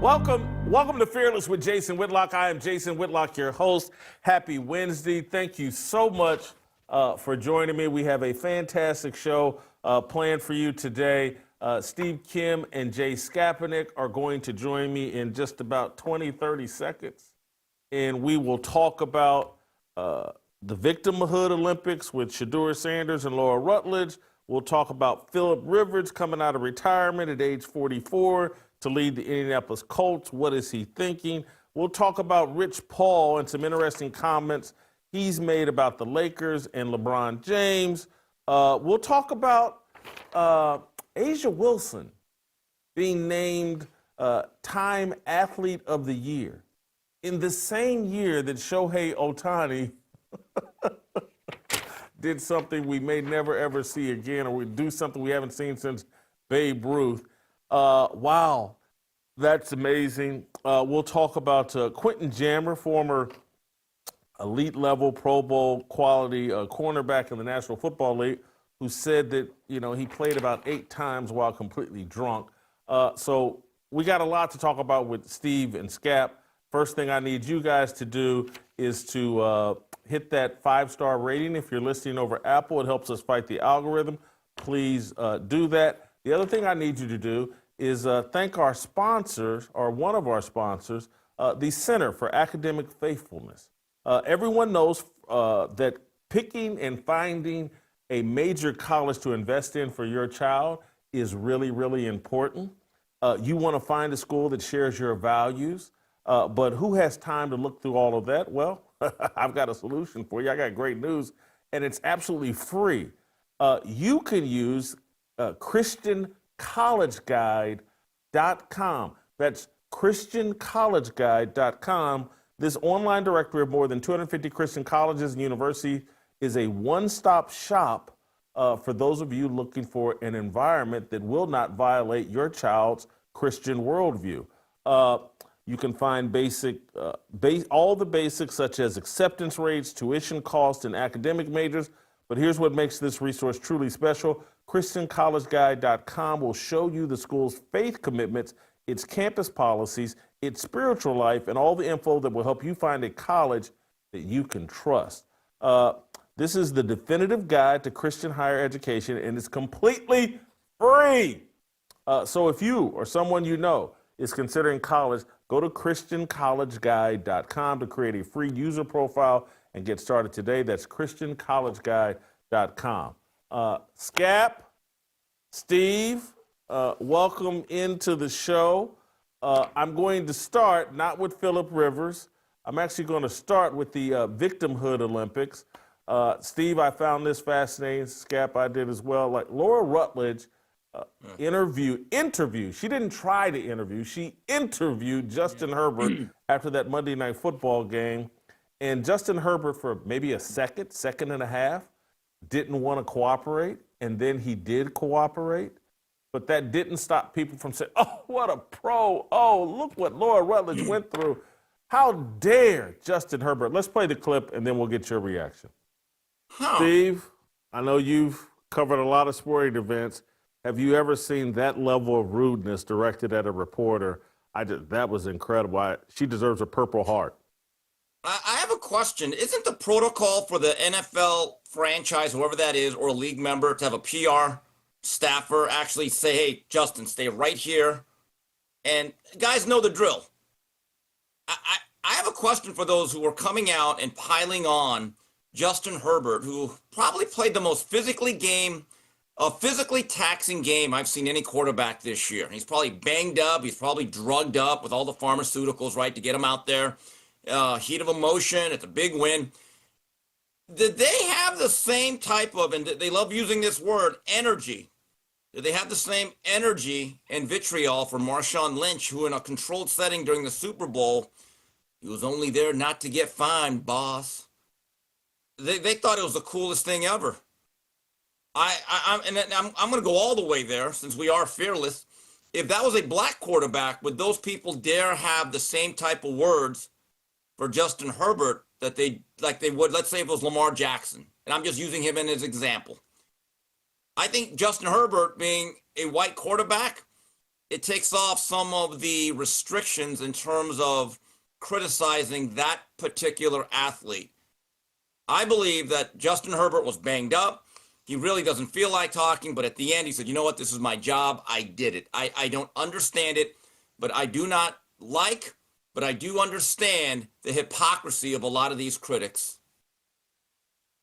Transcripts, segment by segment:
Welcome to Fearless with Jason Whitlock. I am Jason Whitlock, your host. Happy Wednesday. Thank you so much for joining me. We have a fantastic show planned for you today. Steve Kim and Jay Skapinac are going to join me in just about 20, 30 seconds. And we will talk about the Victimhood Olympics with Shedeur Sanders and Laura Rutledge. We'll talk about Philip Rivers coming out of retirement at age 44 to lead the Indianapolis Colts. What is he thinking? We'll talk about Rich Paul and some interesting comments he's made about the Lakers and LeBron James. We'll talk about A'ja Wilson being named Time Athlete of the Year in the same year that Shohei Ohtani did something we may never, ever see again, or we do something we haven't seen since Babe Ruth. Wow, that's amazing. We'll talk about Quentin Jammer, former elite level Pro Bowl quality cornerback in the National Football League, who said that, he played about 8 times while completely drunk. So we got a lot to talk about with Steve and Skap. First thing I need you guys to do is to hit that 5-star rating. If you're listening over Apple, it helps us fight the algorithm. Please do that. The other thing I need you to do is thank our sponsors, or one of our sponsors, the Center for Academic Faithfulness. Everyone knows that picking and finding a major college to invest in for your child is really, really important. You want to find a school that shares your values, but who has time to look through all of that? Well, I've got a solution for you. I got great news, and it's absolutely free. You can use ChristianCollegeGuide.com. That's ChristianCollegeGuide.com. This online directory of more than 250 Christian colleges and universities is a one-stop shop for those of you looking for an environment that will not violate your child's Christian worldview. You can find all the basics such as acceptance rates, tuition costs, and academic majors. But here's what makes this resource truly special. ChristianCollegeGuide.com will show you the school's faith commitments, its campus policies, its spiritual life, and all the info that will help you find a college that you can trust. This is the definitive guide to Christian higher education, and it's completely free. So if you or someone you know is considering college, go to ChristianCollegeGuide.com to create a free user profile and get started today. That's ChristianCollegeGuide.com. Skap, Steve, welcome into the show. I'm going to start not with Philip Rivers. I'm actually going to start with the Victimhood Olympics. Steve, I found this fascinating. Skap, I did as well. Like Laura Rutledge interview. She didn't try to interview. She interviewed Justin Herbert after that Monday Night Football game. And Justin Herbert, for maybe a second and a half, didn't want to cooperate. And then he did cooperate. But that didn't stop people from saying, oh, what a pro. Oh, look what Laura Rutledge went through. How dare Justin Herbert? Let's play the clip, and then we'll get your reaction. Steve, I know you've covered a lot of sporting events. Have you ever seen that level of rudeness directed at a reporter? That was incredible. She deserves a Purple Heart. I have a question. Isn't the protocol for the NFL franchise, whoever that is, or a league member, to have a PR staffer actually say, hey, Justin, stay right here? And guys know the drill. I have a question for those who are coming out and piling on Justin Herbert, who probably played the most physically taxing game I've seen any quarterback this year. He's probably banged up. He's probably drugged up with all the pharmaceuticals, right, to get him out there. Heat of emotion. It's a big win. Did they have the same type of, and they love using this word, energy? Did they have the same energy and vitriol for Marshawn Lynch, who in a controlled setting during the Super Bowl, he was only there not to get fined, boss? They thought it was the coolest thing ever. I'm going to go all the way there since we are fearless. If that was a black quarterback, would those people dare have the same type of words for Justin Herbert that they would, let's say, if it was Lamar Jackson? And I'm just using him in as example. I think Justin Herbert, being a white quarterback, it takes off some of the restrictions in terms of criticizing that particular athlete. I believe that Justin Herbert was banged up. He really doesn't feel like talking, but at the end he said, you know what, this is my job. I did it. I don't understand it, but I do not like, but I do understand the hypocrisy of a lot of these critics.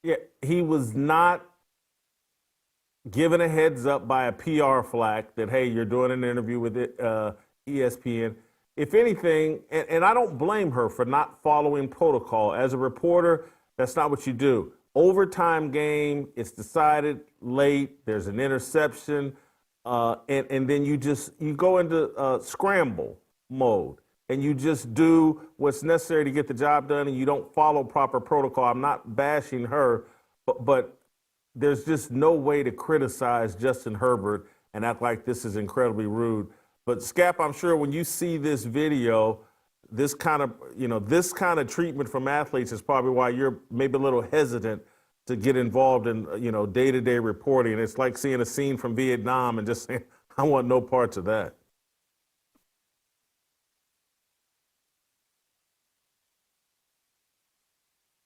Yeah, he was not given a heads up by a PR flack that, hey, you're doing an interview with ESPN. If anything, and I don't blame her for not following protocol. As a reporter, that's not what you do. Overtime game, it's decided late, there's an interception, and then you go into scramble mode, and you just do what's necessary to get the job done, and you don't follow proper protocol. I'm not bashing her, but there's just no way to criticize Justin Herbert and act like this is incredibly rude. But Skap, I'm sure when you see this video, this kind of treatment from athletes is probably why you're maybe a little hesitant to get involved in, day-to-day reporting. It's like seeing a scene from Vietnam and just saying, I want no parts of that.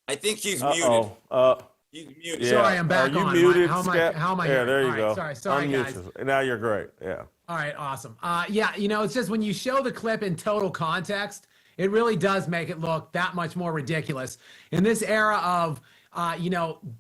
I think he's muted. He's muted. Yeah. Sorry, I'm back Are you on. muted, How am I Yeah, here? there you All right, go. Sorry, Unmute guys. yourself. Now you're great. Yeah. All right, awesome. Yeah, it's just when you show the clip in total context, it really does make it look that much more ridiculous. In this era of,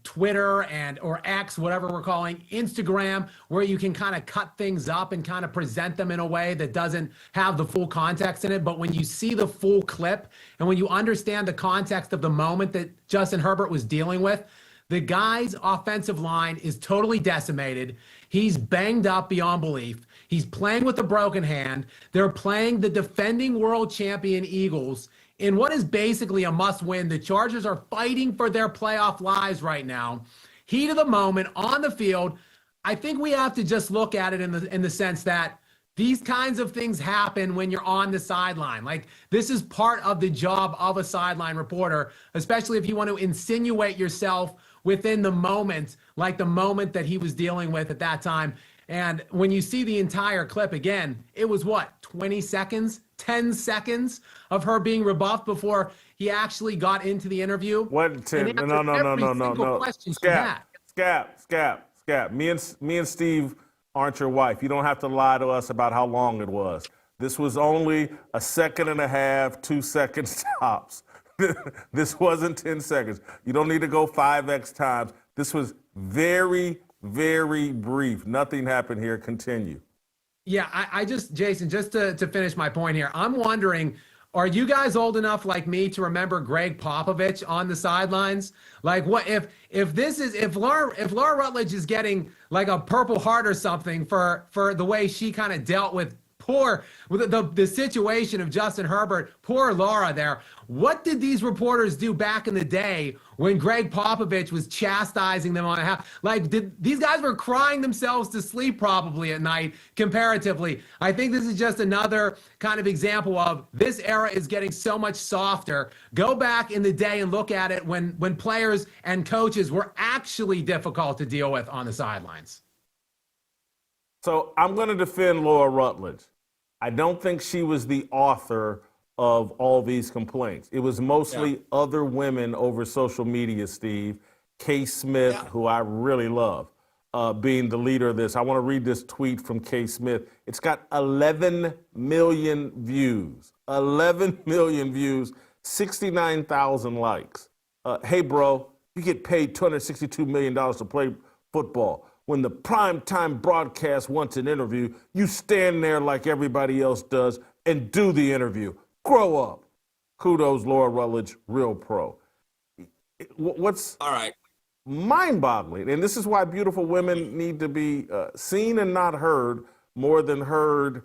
Twitter or X, whatever we're calling Instagram, where you can kind of cut things up and kind of present them in a way that doesn't have the full context in it. But when you see the full clip and when you understand the context of the moment that Justin Herbert was dealing with, the guy's offensive line is totally decimated. He's banged up beyond belief. He's playing with a broken hand. They're playing the defending world champion Eagles in what is basically a must-win. The Chargers are fighting for their playoff lives right now. Heat of the moment on the field. I think we have to just look at it in the sense that these kinds of things happen when you're on the sideline. Like, this is part of the job of a sideline reporter, especially if you want to insinuate yourself within the moment, like the moment that he was dealing with at that time. And when you see the entire clip again, it was what, 20 seconds, 10 seconds of her being rebuffed before he actually got into the interview. What 10? No. Skap. Me and Steve aren't your wife. You don't have to lie to us about how long it was. This was only a second and a half, 2 seconds tops. This wasn't 10 seconds. You don't need to go 5x times. This was very, very brief. Nothing happened here. Continue. Yeah, I just, Jason, just to finish my point here, I'm wondering, are you guys old enough like me to remember Greg Popovich on the sidelines? Like, what if Laura Rutledge is getting like a Purple Heart or something for the way she kind of dealt with the situation of Justin Herbert, poor Laura there. What did these reporters do back in the day when Greg Popovich was chastising them on a half? Like, these guys were crying themselves to sleep probably at night comparatively. I think this is just another kind of example of this era is getting so much softer. Go back in the day and look at it when players and coaches were actually difficult to deal with on the sidelines. So I'm going to defend Laura Rutledge. I don't think she was the author of all these complaints. It was mostly other women over social media, Steve. Kay Smith, who I really love, being the leader of this. I want to read this tweet from Kay Smith. It's got 11 million views. 11 million views, 69,000 likes. Hey, bro, you get paid $262 million to play football. When the primetime broadcast wants an interview, you stand there like everybody else does and do the interview. Grow up. Kudos, Laura Rutledge, real pro. What's all right? Mind-boggling, and this is why beautiful women need to be seen and not heard more than heard,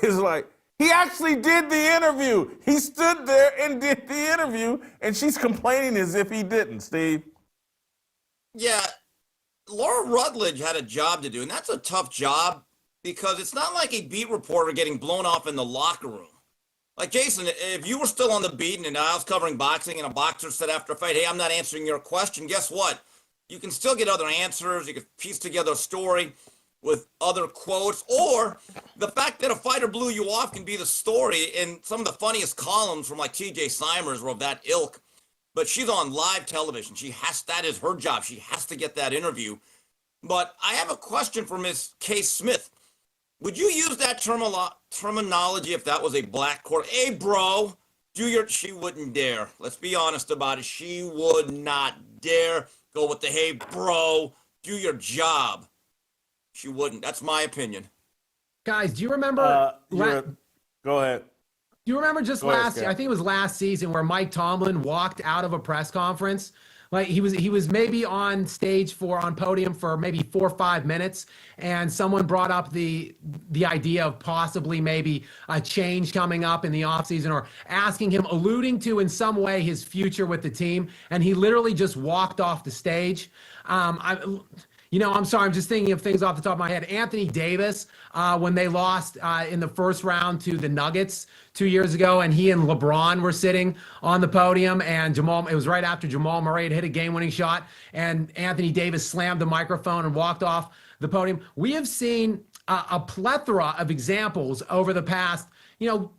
is like, he actually did the interview. He stood there and did the interview, and she's complaining as if he didn't, Steve. Yeah. Laura Rutledge had a job to do, and that's a tough job because it's not like a beat reporter getting blown off in the locker room. Like, Jason, if you were still on the beat and I was covering boxing and a boxer said after a fight, hey, I'm not answering your question, guess what? You can still get other answers. You can piece together a story. with other quotes, or the fact that a fighter blew you off can be the story. And some of the funniest columns from like TJ Simers were of that ilk. But she's on live television. That is her job. She has to get that interview. But I have a question for Miss Kay Smith. Would you use that terminology if that was a black quarter? Hey, bro, she wouldn't dare. Let's be honest about it. She would not dare go with the, hey, bro, do your job. She wouldn't. That's my opinion. Guys, do you remember? Go ahead. Do you remember just last year? I think it was last season where Mike Tomlin walked out of a press conference. Like he was maybe on podium for maybe 4 or 5 minutes, and someone brought up the idea of possibly maybe a change coming up in the offseason, or asking him, alluding to in some way his future with the team, and he literally just walked off the stage. I'm sorry, I'm just thinking of things off the top of my head. Anthony Davis, when they lost in the first round to the Nuggets 2 years ago, and he and LeBron were sitting on the podium, and it was right after Jamal Murray had hit a game-winning shot, and Anthony Davis slammed the microphone and walked off the podium. We have seen a plethora of examples over the past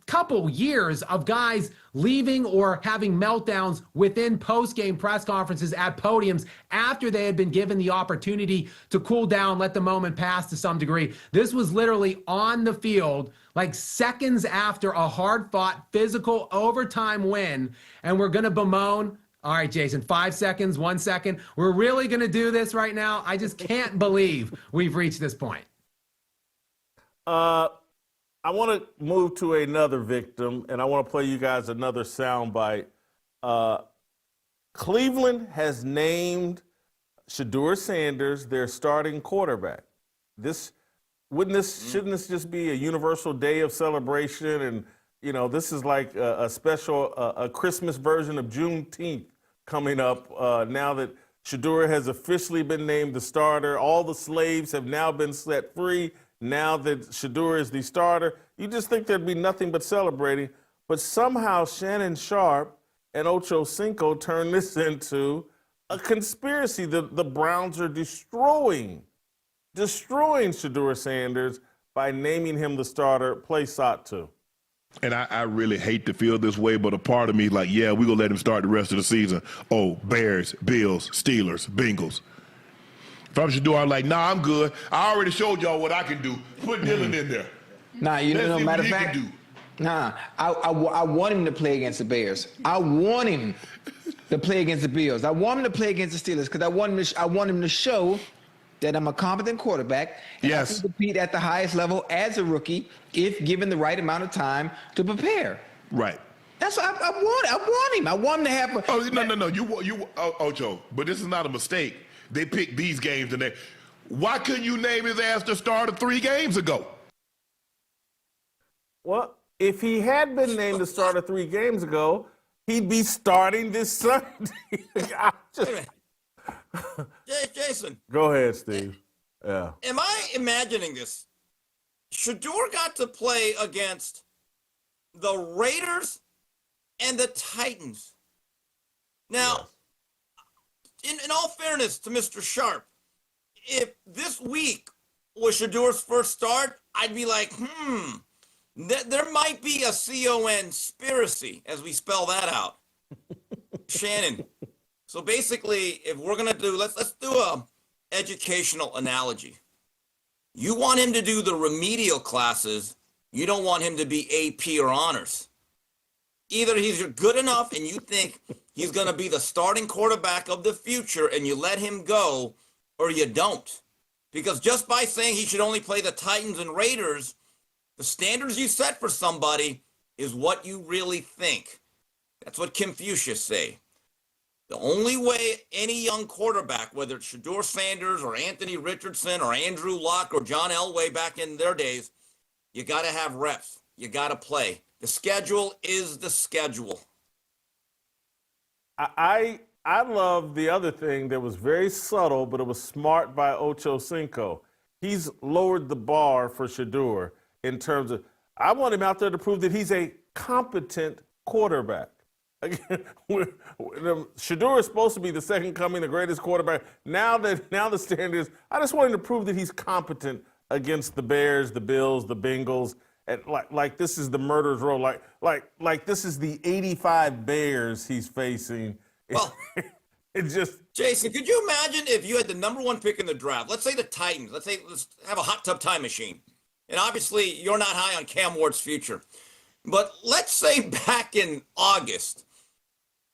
couple years of guys leaving or having meltdowns within post-game press conferences at podiums after they had been given the opportunity to cool down, let the moment pass to some degree. This was literally on the field, like seconds after a hard-fought physical overtime win, and we're going to bemoan. All right, Jason, 5 seconds, 1 second. We're really going to do this right now? I just can't believe we've reached this point. I want to move to another victim, and I want to play you guys another soundbite. Cleveland has named Shedeur Sanders their starting quarterback. Shouldn't this just be a universal day of celebration? And this is like a special, a Christmas version of Juneteenth coming up now that Shedeur has officially been named the starter. All the slaves have now been set free. Now that Shedeur is the starter, you just think there'd be nothing but celebrating. But somehow Shannon Sharpe and Ocho Cinco turned this into a conspiracy. The Browns are destroying Shedeur Sanders by naming him the starter. Play SOT 2. And I really hate to feel this way, but a part of me is like, yeah, we're going to let him start the rest of the season. Oh, Bears, Bills, Steelers, Bengals. If I'm Shedeur, I'm like, nah, I'm good. I already showed y'all what I can do. Put Dylan in there. Nah, matter of fact, I want him to play against the Bears. I want him to play against the Bills. I want him to play against the Steelers because I want him to show that I'm a competent quarterback and yes. I can compete at the highest level as a rookie if given the right amount of time to prepare. Right. That's what I want him. I want him to have. Oh no! You Ocho, but this is not a mistake. They picked these games today. Why couldn't you name his ass the starter 3 games ago? Well, if he had been named the starter 3 games ago, he'd be starting this Sunday. Jason. Go ahead, Steve. Yeah. Am I imagining this? Shedeur got to play against the Raiders and the Titans. Now, in all fairness to Mr. Sharpe, if this week was Shedeur's first start, I'd be like, there might be a conspiracy as we spell that out. Shannon. So basically, if we're gonna do, let's do a educational analogy. You want him to do the remedial classes. You don't want him to be AP or honors. Either he's good enough and you think he's going to be the starting quarterback of the future and you let him go, or you don't. Because just by saying he should only play the Titans and Raiders, the standards you set for somebody is what you really think. That's what Confucius say. The only way any young quarterback, whether it's Shedeur Sanders or Anthony Richardson or Andrew Luck or John Elway back in their days, you got to have reps. You got to play. The schedule is the schedule. I love the other thing that was very subtle, but it was smart by Ocho Cinco. He's lowered the bar for Shedeur in terms of, I want him out there to prove that he's a competent quarterback. Again, Shedeur is supposed to be the second coming, the greatest quarterback. Now the standard is, I just want him to prove that he's competent against the Bears, the Bills, the Bengals, and like this is the murderer's row. Like this is the 85 Bears he's facing. Well, it just Jason, could you imagine if you had the number 1 pick in the draft? Let's say the Titans. Let's have a hot tub time machine. And obviously, you're not high on Cam Ward's future. But let's say back in August,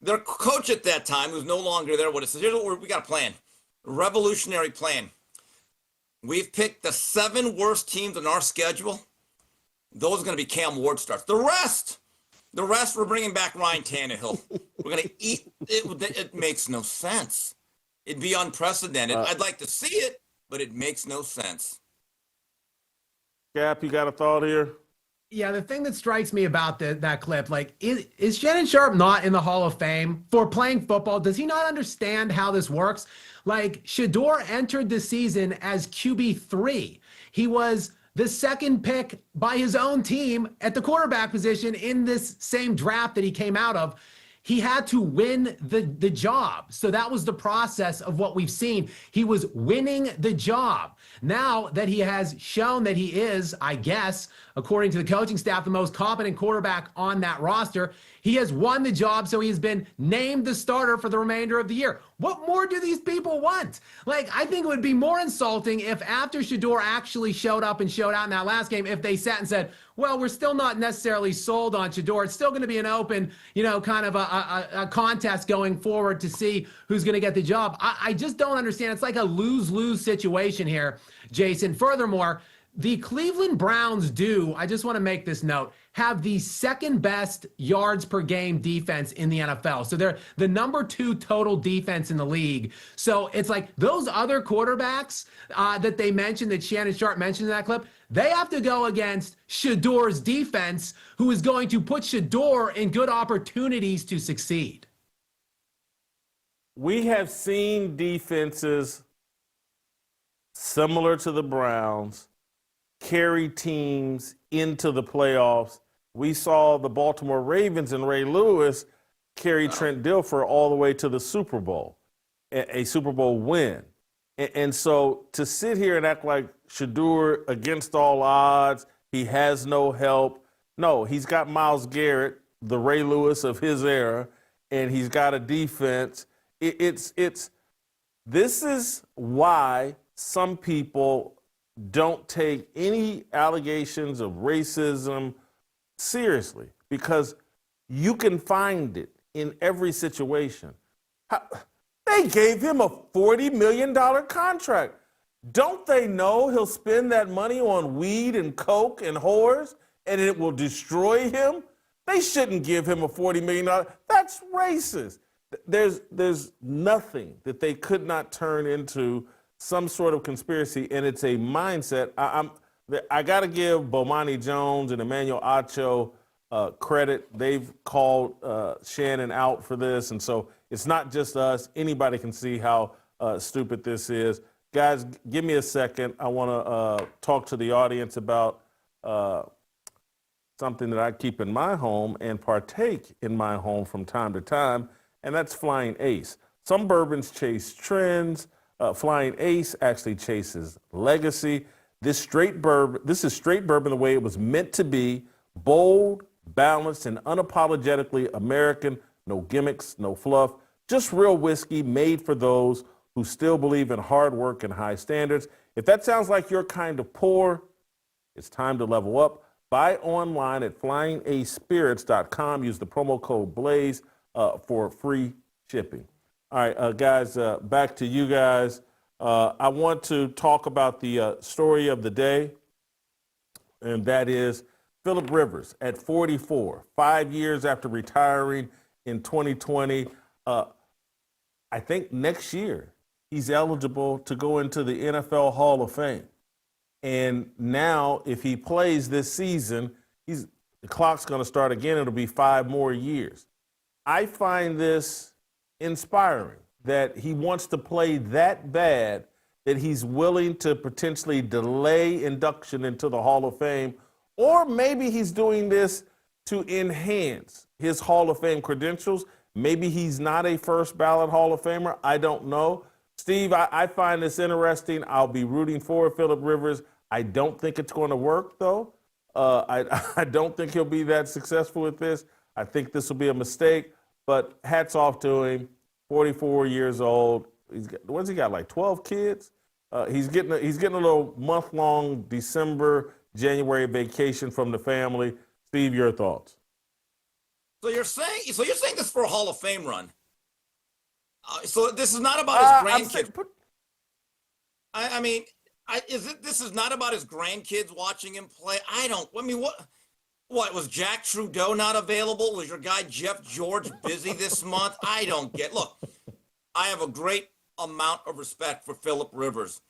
their coach at that time, who's no longer there, what it says, here's what we got a plan. A revolutionary plan. We've picked the 7 worst teams on our schedule. Those are going to be Cam Ward starts. The rest, we're bringing back Ryan Tannehill. We're going to eat it. It makes no sense. It'd be unprecedented. I'd like to see it, but it makes no sense. Gap, you got a thought here? Yeah, the thing that strikes me about that clip, like, is Shannon Sharpe not in the Hall of Fame for playing football? Does he not understand how this works? Like, Shedeur entered the season as QB3. He was the 2nd pick by his own team at the quarterback position in this same draft that he came out of. He had to win the job. So that was the process of what we've seen. He was winning the job. Now that he has shown that he is, I guess, according to the coaching staff, the most competent quarterback on that roster, he has won the job, so he's been named the starter for the remainder of the year. What more do these people want? Like, I think it would be more insulting if after Shedeur actually showed up and showed out in that last game, if they sat and said, well, we're still not necessarily sold on Shedeur. It's still going to be an open, kind of a contest going forward to see who's going to get the job. I just don't understand. It's like a lose-lose situation here, Jason. Furthermore, the Cleveland Browns I just want to make this note, have the 2nd best yards per game defense in the NFL. So they're the number 2 total defense in the league. So it's like those other quarterbacks that they mentioned, that Shannon Sharpe mentioned in that clip, they have to go against Shedeur's defense, who is going to put Shedeur in good opportunities to succeed. We have seen defenses similar to the Browns carry teams into the playoffs. We saw the Baltimore Ravens and Ray Lewis carry Trent Dilfer all the way to the Super Bowl, a Super Bowl win. And so to sit here and act like Shedeur, against all odds, he has no help. No, he's got Myles Garrett, the Ray Lewis of his era, and he's got a defense. This is why some people don't take any allegations of racism seriously, because you can find it in every situation. They gave him a $40 million contract. Don't they know he'll spend that money on weed and coke and whores and it will destroy him? They shouldn't give him a $40 million. That's racist. There's nothing that they could not turn into some sort of conspiracy, and it's a mindset. I got to give Bomani Jones and Emmanuel Acho credit. They've called Shannon out for this, and so it's not just us. Anybody can see how stupid this is. Guys, give me a second. I want to talk to the audience about something that I keep in my home and partake in my home from time to time, and that's Flying Ace. Some bourbons chase trends. Flying Ace actually chases legacy. This is straight bourbon the way it was meant to be: bold, balanced, and unapologetically American. No gimmicks, no fluff, just real whiskey made for those who still believe in hard work and high standards. If that sounds like your kind of pour, it's time to level up. Buy online at flyingacespirits.com. Use the promo code BLAZE for free shipping. All right, guys, back to you guys. I want to talk about the story of the day, and that is Phillip Rivers at 44, 5 years after retiring in 2020. I think next year he's eligible to go into the NFL Hall of Fame. And now if he plays this season, the clock's going to start again. It'll be 5 more years. I find this inspiring that he wants to play that bad that he's willing to potentially delay induction into the Hall of Fame, or maybe he's doing this to enhance his Hall of Fame credentials. Maybe he's not a first ballot Hall of Famer. I don't know. Steve, I find this interesting. I'll be rooting for Phillip Rivers. I don't think it's going to work, though. I don't think he'll be that successful with this. I think this will be a mistake, but hats off to him. 44 years old. What's he got, like 12 kids? He's getting a little month-long December, January vacation from the family. Steve, your thoughts? So you're saying this for a Hall of Fame run? So this is not about his grandkids. This is not about his grandkids watching him play? What was Jack Trudeau not available? Was your guy Jeff George busy this month? I don't get. Look, I have a great amount of respect for Philip Rivers.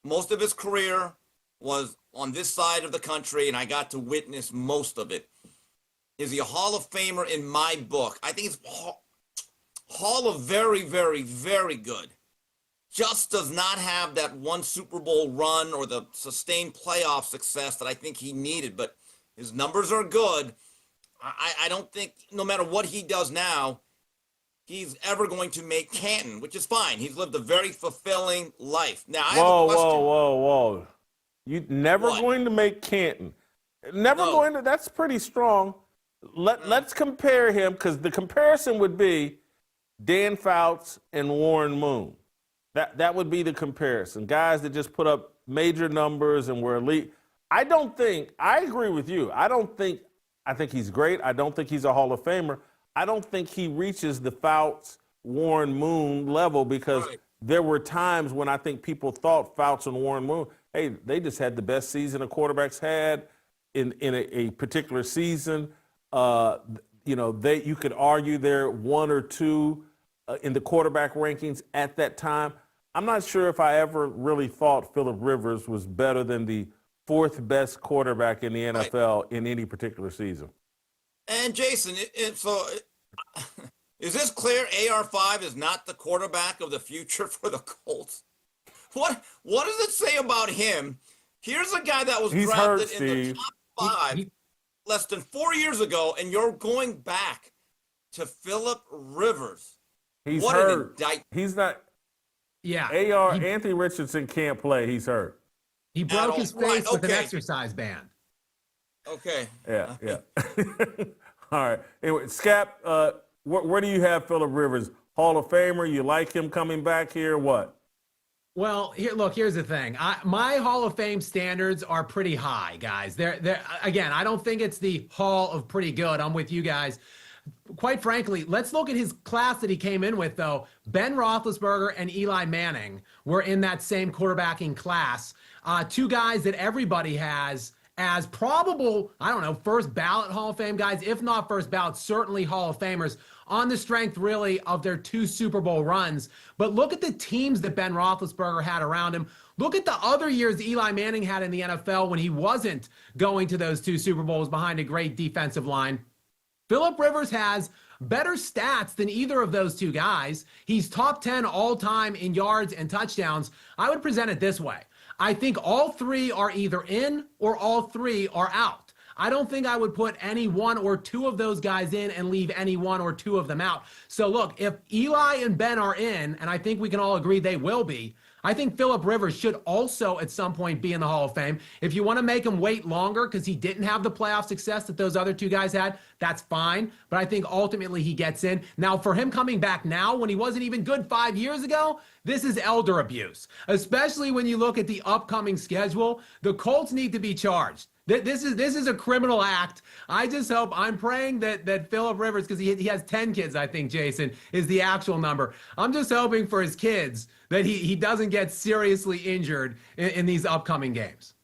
Most of his career was on this side of the country, and I got to witness most of it. Is he a Hall of Famer in my book? I think he's Hall of very, very, very good. Just does not have that one Super Bowl run or the sustained playoff success that I think he needed, but his numbers are good. I don't think, no matter what he does now, he's ever going to make Canton, which is fine. He's lived a very fulfilling life. Now, I have a question. Whoa. You never going to make Canton. Never going to, that's pretty strong. Let's compare him, because the comparison would be Dan Fouts and Warren Moon. That would be the comparison. Guys that just put up major numbers and were elite. I agree with you. I think he's great. I don't think he's a Hall of Famer. I don't think he reaches the Fouts, Warren Moon level, because there were times when I think people thought Fouts and Warren Moon, hey, they just had the best season a quarterbacks had in a particular season. You could argue they're one or two in the quarterback rankings at that time. I'm not sure if I ever really thought Philip Rivers was better than the fourth best quarterback in the NFL in any particular season. And Jason, is this clear? AR5 is not the quarterback of the future for the Colts. What does it say about him? Here's a guy that was drafted in the top 5 less than 4 years ago, and you're going back to Philip Rivers. He's what hurt. An indictment. He's not. Yeah. Anthony Richardson can't play. He's hurt. He broke his face with an exercise band. Okay. Yeah. All right. Anyway, Skap, where do you have Philip Rivers? Hall of Famer? You like him coming back here? What? Well, here's the thing. My Hall of Fame standards are pretty high, guys. They're again, I don't think it's the Hall of pretty good. I'm with you guys. Quite frankly, let's look at his class that he came in with, though. Ben Roethlisberger and Eli Manning were in that same quarterbacking class. Two guys that everybody has as probable, first ballot Hall of Fame guys, if not first ballot, certainly Hall of Famers, on the strength really of their 2 Super Bowl runs. But look at the teams that Ben Roethlisberger had around him. Look at the other years Eli Manning had in the NFL when he wasn't going to those 2 Super Bowls behind a great defensive line. Philip Rivers has better stats than either of those 2 guys. He's top 10 all time in yards and touchdowns. I would present it this way. I think all 3 are either in or all 3 are out. I don't think I would put any 1 or 2 of those guys in and leave any 1 or 2 of them out. So look, if Eli and Ben are in, and I think we can all agree they will be, I think Philip Rivers should also at some point be in the Hall of Fame. If you want to make him wait longer because he didn't have the playoff success that those other 2 guys had, that's fine. But I think ultimately he gets in. Now, for him coming back now when he wasn't even good 5 years ago, this is elder abuse, especially when you look at the upcoming schedule. The Colts need to be charged. This is a criminal act. I'm praying that Philip Rivers, because he has 10 kids, I think, Jason, is the actual number. I'm just hoping for his kids that he doesn't get seriously injured in these upcoming games.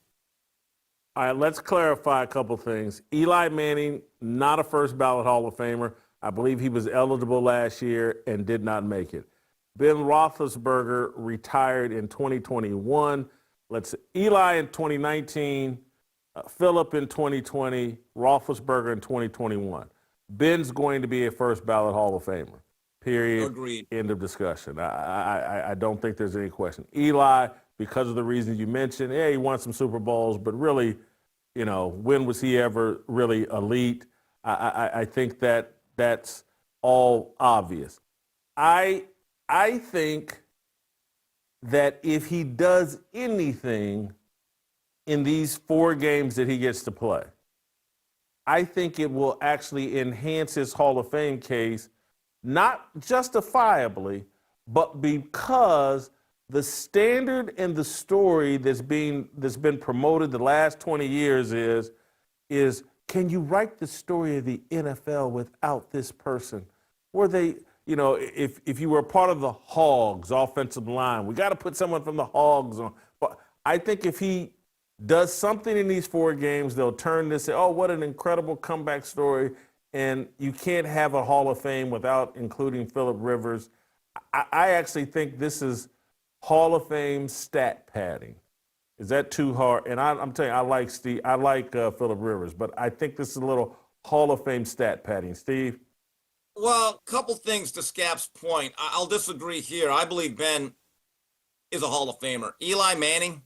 All right, let's clarify a couple things. Eli Manning, not a first ballot Hall of Famer. I believe he was eligible last year and did not make it. Ben Roethlisberger retired in 2021. Eli in 2019. Philip in 2020, Roethlisberger in 2021. Ben's going to be a first ballot Hall of Famer. Period. Agreed. End of discussion. I don't think there's any question. Eli, because of the reasons you mentioned, he won some Super Bowls, but really, when was he ever really elite? I think that's all obvious. I think that if he does anything, in these 4 games that he gets to play, I think it will actually enhance his Hall of Fame case, not justifiably, but because the standard and the story that's been promoted the last 20 years is can you write the story of the NFL without this person? Were they, if you were a part of the Hogs offensive line, we got to put someone from the Hogs on. But I think if he does something in these 4 games, they'll turn this, say, oh, what an incredible comeback story. And you can't have a Hall of Fame without including Phillip Rivers. I actually think this is Hall of Fame stat padding. Is that too hard? And I'm telling you, I like Phillip Rivers, but I think this is a little Hall of Fame stat padding. Steve? Well, a couple things to Scap's point. I'll disagree here. I believe Ben is a Hall of Famer. Eli Manning,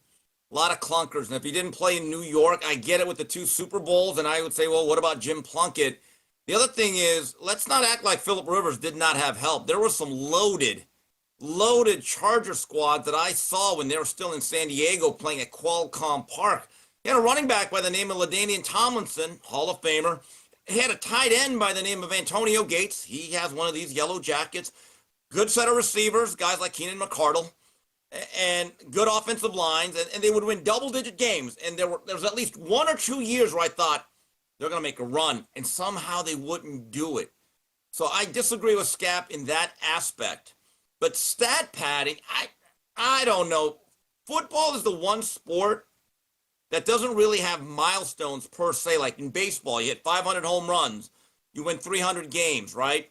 a lot of clunkers. And if he didn't play in New York, I get it with the 2 Super Bowls. And I would say, well, what about Jim Plunkett? The other thing is, let's not act like Phillip Rivers did not have help. There were some loaded Charger squads that I saw when they were still in San Diego playing at Qualcomm Park. He had a running back by the name of LaDainian Tomlinson, Hall of Famer. He had a tight end by the name of Antonio Gates. He has one of these yellow jackets. Good set of receivers, guys like Keenan McCardle, and good offensive lines, and they would win double-digit games. And there was at least 1 or 2 years where I thought they're going to make a run, and somehow they wouldn't do it. So I disagree with Scap in that aspect. But stat padding, I don't know. Football is the one sport that doesn't really have milestones per se. Like in baseball, you hit 500 home runs, you win 300 games, right?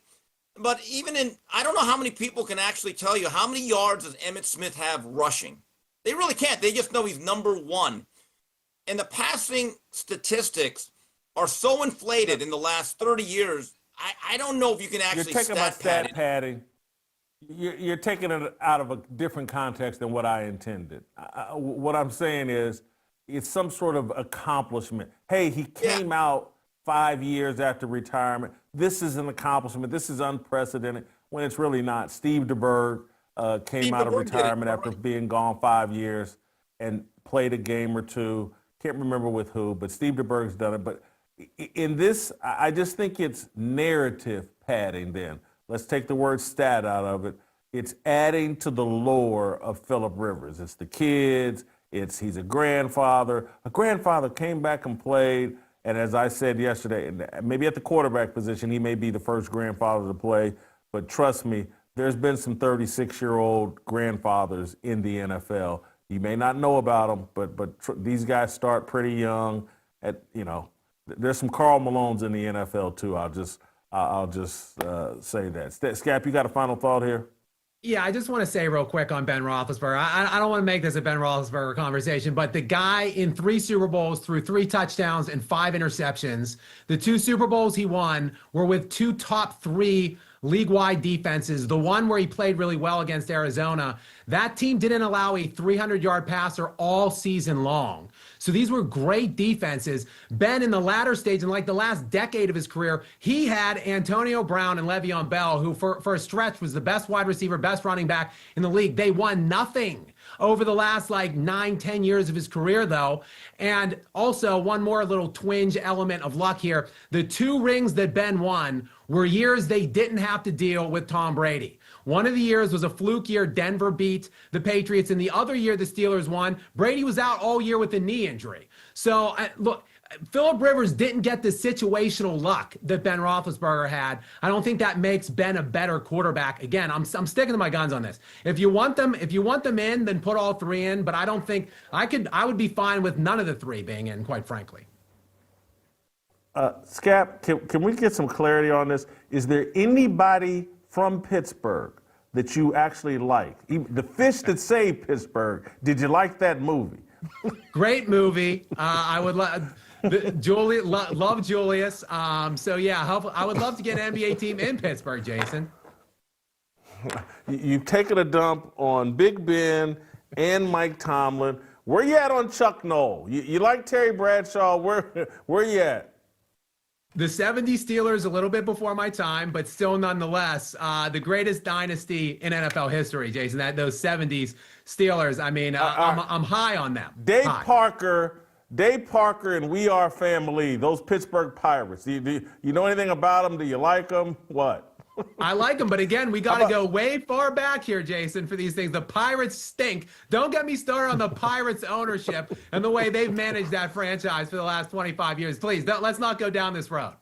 But even I don't know how many people can actually tell you how many yards does Emmitt Smith have rushing. They really can't. They just know he's number 1. And the passing statistics are so inflated in the last 30 years. I don't know if you can actually You're taking my stat pad padding. You're taking it out of a different context than what I intended. What I'm saying is it's some sort of accomplishment. Hey, he came out 5 years after retirement. This is an accomplishment. This is unprecedented, when it's really not. Steve DeBerg came out of retirement after being gone 5 years and played a game or 2. Can't remember with who, but Steve DeBerg's done it. But in this, I just think it's narrative padding then. Let's take the word stat out of it. It's adding to the lore of Phillip Rivers. It's the kids. He's a grandfather. A grandfather came back and played. And as I said yesterday, maybe at the quarterback position, he may be the first grandfather to play. But trust me, there's been some 36-year-old grandfathers in the NFL. You may not know about them, but these guys start pretty young. There's some Karl Malones in the NFL too. I'll just say that. Scap, you got a final thought here? Yeah, I just want to say real quick on Ben Roethlisberger. I don't want to make this a Ben Roethlisberger conversation, but the guy in 3 Super Bowls threw 3 touchdowns and 5 interceptions. The 2 Super Bowls he won were with 2 top 3 league-wide defenses. The one where he played really well against Arizona, that team didn't allow a 300-yard passer all season long. So these were great defenses. Ben, in the latter stage, in like the last decade of his career, he had Antonio Brown and Le'Veon Bell, who for a stretch was the best wide receiver, best running back in the league. They won nothing over the last 9-10 years of his career, though. And also, one more little twinge element of luck here. The 2 rings that Ben won were years they didn't have to deal with Tom Brady. One of the years was a fluke year. Denver beat the Patriots. And the other year the Steelers won, Brady was out all year with a knee injury. So, look, Phillip Rivers didn't get the situational luck that Ben Roethlisberger had. I don't think that makes Ben a better quarterback. Again, I'm sticking to my guns on this. If you want them in, then put all 3 in. But I don't think I would be fine with none of the 3 being in, quite frankly. Scap, can we get some clarity on this? Is there anybody from Pittsburgh that you actually like? The Fish That Saved Pittsburgh. Did you like that movie? Great movie. I would love Julius. So yeah, I would love to get an NBA team in Pittsburgh, Jason. You've taken a dump on Big Ben and Mike Tomlin. Where you at on Chuck Noll? You like Terry Bradshaw? Where you at? The 70s Steelers, a little bit before my time, but still nonetheless, the greatest dynasty in NFL history, Jason, those 70s Steelers. I mean, I'm high on them. Dave High. Parker and We Are Family, those Pittsburgh Pirates. You know anything about them? Do you like them? What? I like them, but again, we got to go way far back here, Jason, for these things. The Pirates stink. Don't get me started on the Pirates ownership and the way they've managed that franchise for the last 25 years. Please, let's not go down this road.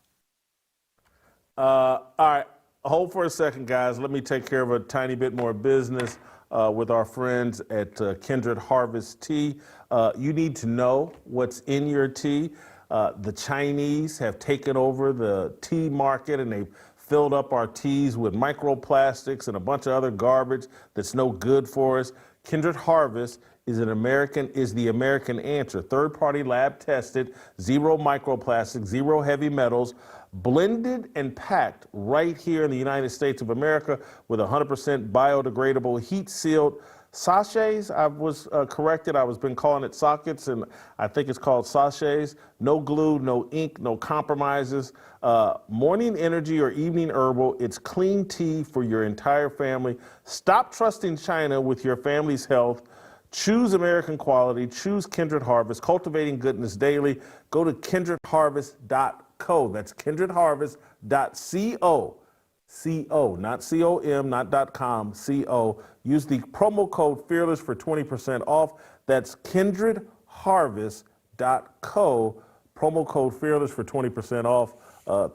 All right, hold for a second, guys. Let me take care of a tiny bit more business with our friends at Kindred Harvest Tea. You need to know what's in your tea. The Chinese have taken over the tea market, and they've filled up our teas with microplastics and a bunch of other garbage that's no good for us. Kindred Harvest is the American answer. Third-party lab tested, zero microplastics, zero heavy metals, blended and packed right here in the United States of America with 100% biodegradable, heat-sealed sachets. I was corrected. I was been calling it sockets, and I think it's called sachets. No glue, no ink, no compromises. Morning energy or evening herbal. It's clean tea for your entire family. Stop trusting China with your family's health. Choose American quality. Choose Kindred Harvest. Cultivating goodness daily. Go to kindredharvest.co. That's kindredharvest.co. C-O, not C-O-M, not .com, C-O. Use the promo code FEARLESS for 20% off. That's kindredharvest.co, promo code FEARLESS for 20% off.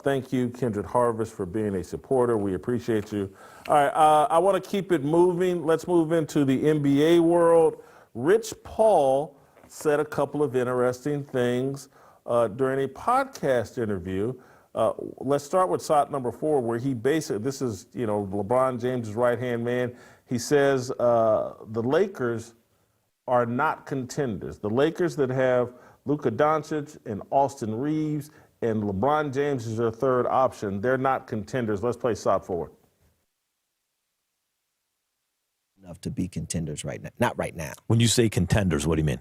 Thank you, Kindred Harvest, for being a supporter. We appreciate you. All right, I want to keep it moving. Let's move into the NBA world. Rich Paul said a couple of interesting things during a podcast interview. Let's start with shot number 4, where he basically, this is, LeBron James' right-hand man. He says the Lakers are not contenders. The Lakers that have Luka Doncic and Austin Reeves and LeBron James is their third option, they're not contenders. Let's play shot 4. Enough to be contenders right now. Not right now. When you say contenders, what do you mean?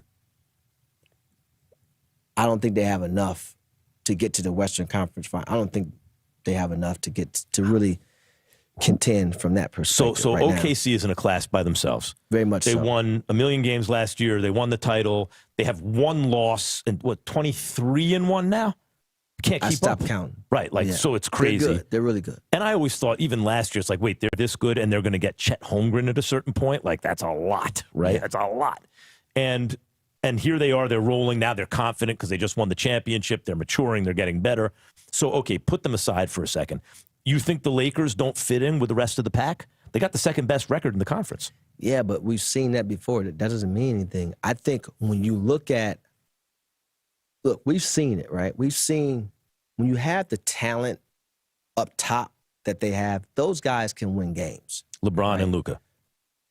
I don't think they have enough to get to the Western Conference Final. I don't think they have enough to get to really contend from that perspective. So right OKC now. is in a class by themselves. Very much They so. won 1 million games last year. They won the title. They have one loss and 23-1 now? Can't I keep stopped up. counting. Right, Yeah. so it's crazy. They're good. They're really good. And I always thought, even last year, it's like, wait, they're this good and they're going to get Chet Holmgren at a certain point? Like, that's a lot, right? Yeah. That's a lot. And here they are, they're rolling. Now they're confident because they just won the championship. They're maturing. They're getting better. So, okay, put them aside for a second. You think the Lakers don't fit in with the rest of the pack? They got the second best record in the conference. Yeah, but we've seen that before. That doesn't mean anything. I think when you look, we've seen it, right? We've seen when you have the talent up top that they have, those guys can win games. LeBron Right. and Luka.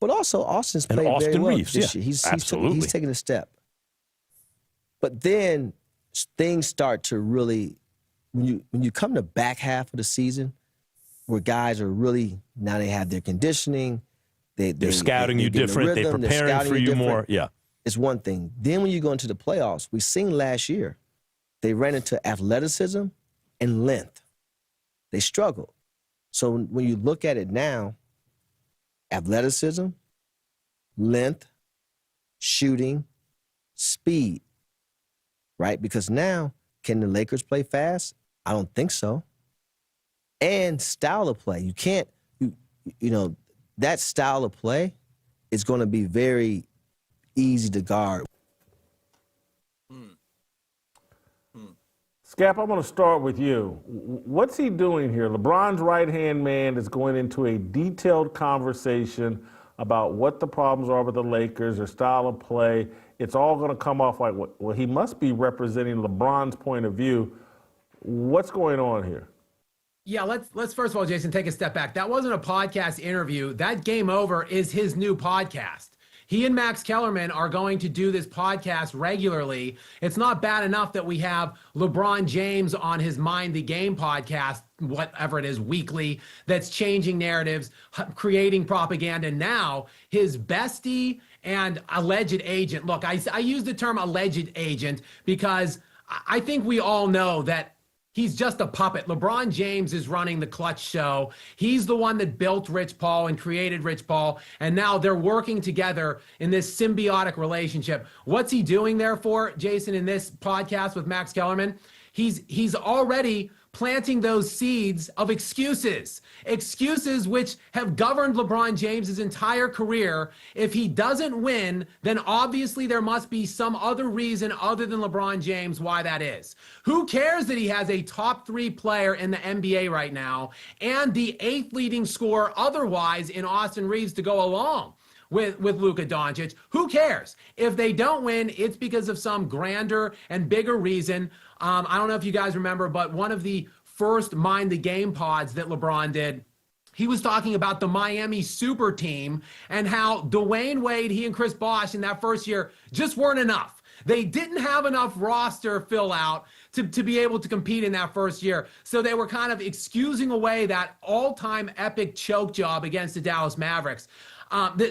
But also, Austin's And played Austin very well Reeves, this yeah, year. absolutely. He's taking a step. But then things start to really, when you come to back half of the season, where guys are really, now they have their conditioning, They're scouting you get in the different. They're rhythm, preparing scouting for you different. more. Yeah. It's one thing. Then when you go into the playoffs, we've seen last year, they ran into athleticism and length. They struggled. So when you look at it now, athleticism, length, shooting, speed, right? Because now, can the Lakers play fast? I don't think so. And style of play. You can't, that style of play is going to be very easy to guard. Skap, I'm going to start with you. What's he doing here? LeBron's right-hand man is going into a detailed conversation about what the problems are with the Lakers, their style of play. It's all going to come off like, well, he must be representing LeBron's point of view. What's going on here? Yeah, let's first of all, Jason, take a step back. That wasn't a podcast interview. That Game Over is his new podcast. He and Max Kellerman are going to do this podcast regularly. It's not bad enough that we have LeBron James on his Mind the Game podcast, whatever it is, weekly, that's changing narratives, creating propaganda. Now, his bestie and alleged agent. Look, I use the term alleged agent because I think we all know that he's just a puppet. LeBron James is running the clutch show. He's the one that built Rich Paul and created Rich Paul. And now they're working together in this symbiotic relationship. What's he doing there for, Jason, in this podcast with Max Kellerman? He's already planting those seeds of excuses which have governed LeBron James's entire career. If he doesn't win, then obviously there must be some other reason other than LeBron James why that is. Who cares that he has a top 3 player in the NBA right now and the 8th leading scorer otherwise in Austin Reeves to go along with Luka Doncic? Who cares? If they don't win, it's because of some grander and bigger reason. I don't know if you guys remember, but one of the first Mind the Game pods that LeBron did, he was talking about the Miami super team and how Dwayne Wade, he and Chris Bosh in that first year just weren't enough. They didn't have enough roster fill out to be able to compete in that first year. So they were kind of excusing away that all-time epic choke job against the Dallas Mavericks.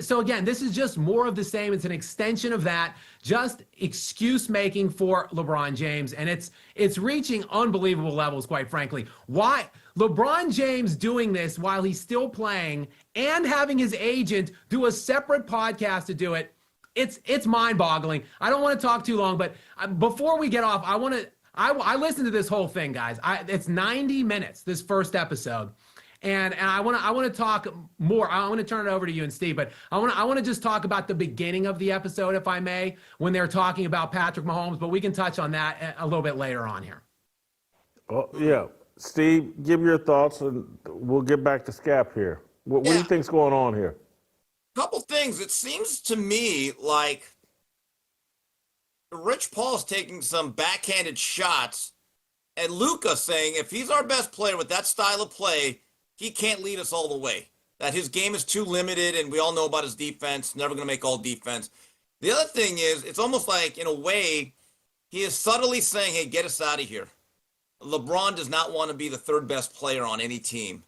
So again, this is just more of the same. It's an extension of that, just excuse making for LeBron James. And it's reaching unbelievable levels, quite frankly. Why LeBron James doing this while he's still playing and having his agent do a separate podcast to do it? It's mind boggling. I don't want to talk too long, but before we get off, I listened to this whole thing, guys. It's 90 minutes, this first episode. And I want to talk more. I want to turn it over to you and Steve, but I want to just talk about the beginning of the episode, if I may, when they're talking about Patrick Mahomes. But we can touch on that a little bit later on here. Oh, yeah, Steve, give your thoughts, and we'll get back to Skap here. What do you think's going on here? Couple things. It seems to me like Rich Paul's taking some backhanded shots at Luka, saying if he's our best player with that style of play, he can't lead us all the way. That his game is too limited, and we all know about his defense, never going to make all defense. The other thing is, it's almost like, in a way, he is subtly saying, hey, get us out of here. LeBron does not want to be the 3rd best player on any team.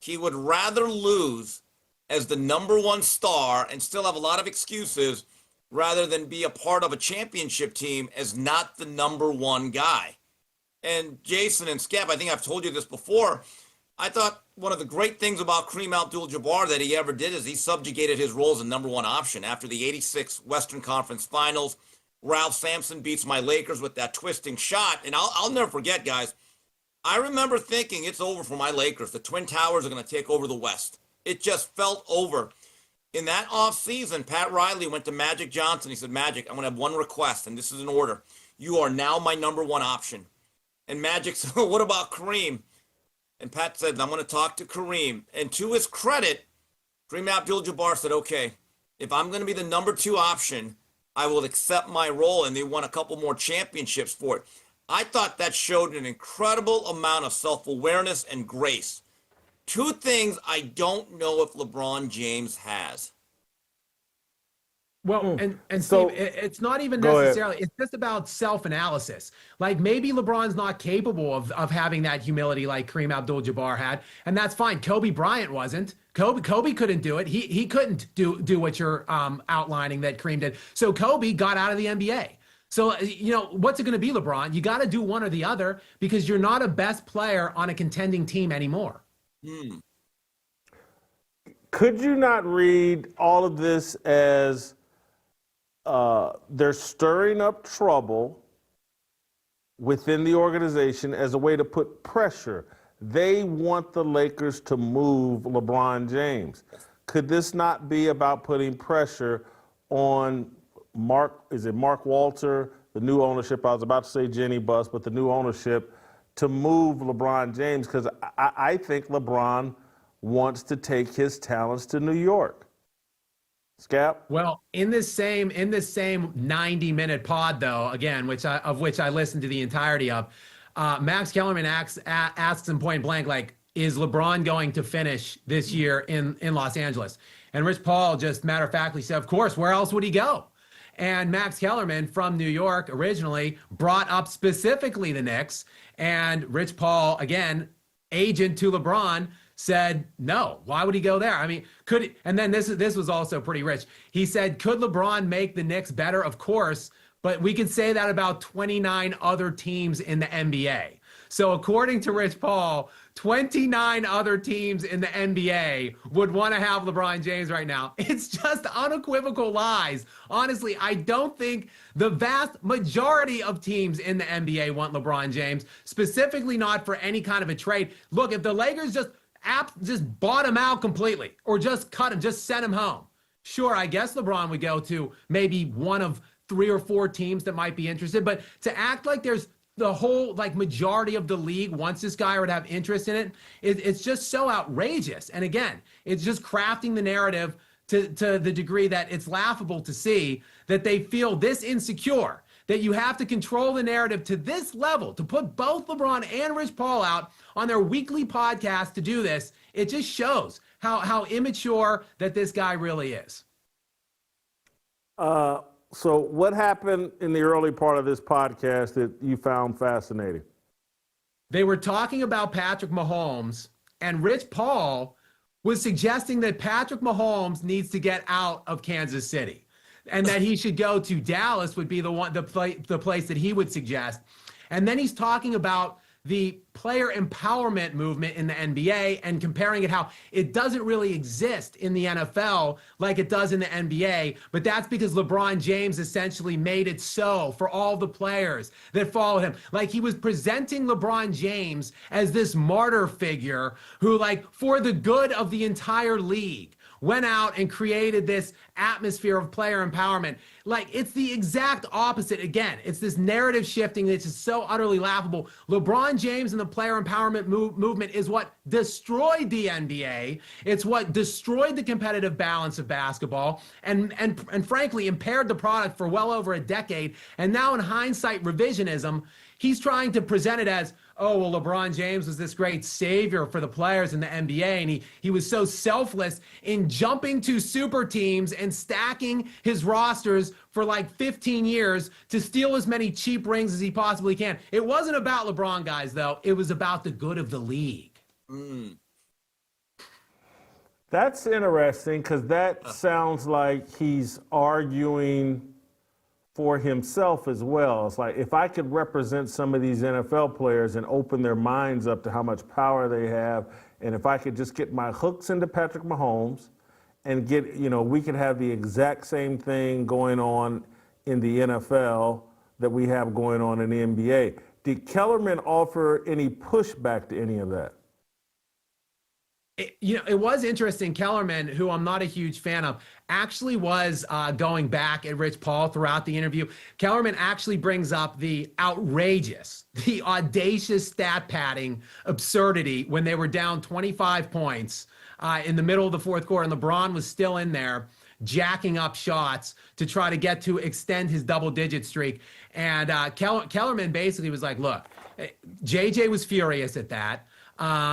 He would rather lose as the number 1 star and still have a lot of excuses rather than be a part of a championship team as not the number 1 guy. And Jason and Skap, I think I've told you this before, I thought one of the great things about Kareem Abdul-Jabbar that he ever did is he subjugated his role as a number 1 option. After the '86 Western Conference Finals, Ralph Sampson beats my Lakers with that twisting shot. And I'll never forget, guys, I remember thinking it's over for my Lakers. The Twin Towers are going to take over the West. It just felt over. In that offseason, Pat Riley went to Magic Johnson. He said, Magic, I'm going to have one request, and this is in order. You are now my number 1 option. And Magic said, what about Kareem? And Pat said, I'm going to talk to Kareem. And to his credit, Kareem Abdul-Jabbar said, okay, if I'm going to be the number 2 option, I will accept my role. And they won a couple more championships for it. I thought that showed an incredible amount of self-awareness and grace. 2 things I don't know if LeBron James has. Well, and So- Steve, it's not even Go ahead. necessarily, it's just about self-analysis. Like maybe LeBron's not capable of having that humility like Kareem Abdul-Jabbar had, and that's fine. Kobe Bryant wasn't. Kobe couldn't do it. He couldn't do what you're outlining that Kareem did. So Kobe got out of the NBA. So, what's it going to be, LeBron? You got to do one or the other because you're not a best player on a contending team anymore. Could you not read all of this as they're stirring up trouble within the organization as a way to put pressure? They want the Lakers to move LeBron James. Could this not be about putting pressure on Mark Walter, the new ownership? I was about to say Jenny Buss, but the new ownership to move LeBron James, because I think LeBron wants to take his talents to New York. Skap? Well, in this same 90-minute pod, though, again, which I listened to the entirety of, Max Kellerman asks him point blank, like, is LeBron going to finish this year in Los Angeles? And Rich Paul just matter-of-factly said, of course, where else would he go? And Max Kellerman from New York originally brought up specifically the Knicks, and Rich Paul, again, agent to LeBron, said, no, why would he go there? I mean, and then this was also pretty rich. He said, could LeBron make the Knicks better? Of course, but we can say that about 29 other teams in the NBA. So according to Rich Paul, 29 other teams in the NBA would want to have LeBron James right now. It's just unequivocal lies. Honestly, I don't think the vast majority of teams in the NBA want LeBron James, specifically not for any kind of a trade. Look, if the Lakers just bought him out completely or just cut him, just sent him home, sure, I guess LeBron would go to maybe one of 3 or 4 teams that might be interested. But to act like there's the whole majority of the league wants this guy or would have interest in it, it's just so outrageous. And again, it's just crafting the narrative to the degree that it's laughable to see that they feel this insecure, that you have to control the narrative to this level, to put both LeBron and Rich Paul out on their weekly podcast to do this. It just shows how immature that this guy really is. So what happened in the early part of this podcast that you found fascinating? They were talking about Patrick Mahomes, and Rich Paul was suggesting that Patrick Mahomes needs to get out of Kansas City and that he should go to Dallas would be the place that he would suggest. And then he's talking about the player empowerment movement in the NBA and comparing it how it doesn't really exist in the NFL like it does in the NBA, but that's because LeBron James essentially made it so for all the players that follow him. Like he was presenting LeBron James as this martyr figure who, for the good of the entire league, went out and created this atmosphere of player empowerment. It's the exact opposite. Again, it's this narrative shifting that's just so utterly laughable. LeBron James and the player empowerment movement is what destroyed the NBA. It's what destroyed the competitive balance of basketball and frankly impaired the product for well over a decade. And now in hindsight revisionism, he's trying to present it as, oh, well, LeBron James was this great savior for the players in the NBA, and he was so selfless in jumping to super teams and stacking his rosters for 15 years to steal as many cheap rings as he possibly can. It wasn't about LeBron, guys, though. It was about the good of the league. That's interesting because that sounds like he's arguing for himself as well. It's like, if I could represent some of these NFL players and open their minds up to how much power they have, and if I could just get my hooks into Patrick Mahomes and get, we could have the exact same thing going on in the NFL that we have going on in the NBA. Did Kellerman offer any pushback to any of that? It was interesting. Kellerman, who I'm not a huge fan of, actually was going back at Rich Paul throughout the interview. Kellerman actually brings up the outrageous, the audacious stat padding absurdity when they were down 25 points in the middle of the fourth quarter, and LeBron was still in there jacking up shots to try to get to extend his double-digit streak. And Kellerman basically was like, look, JJ was furious at that.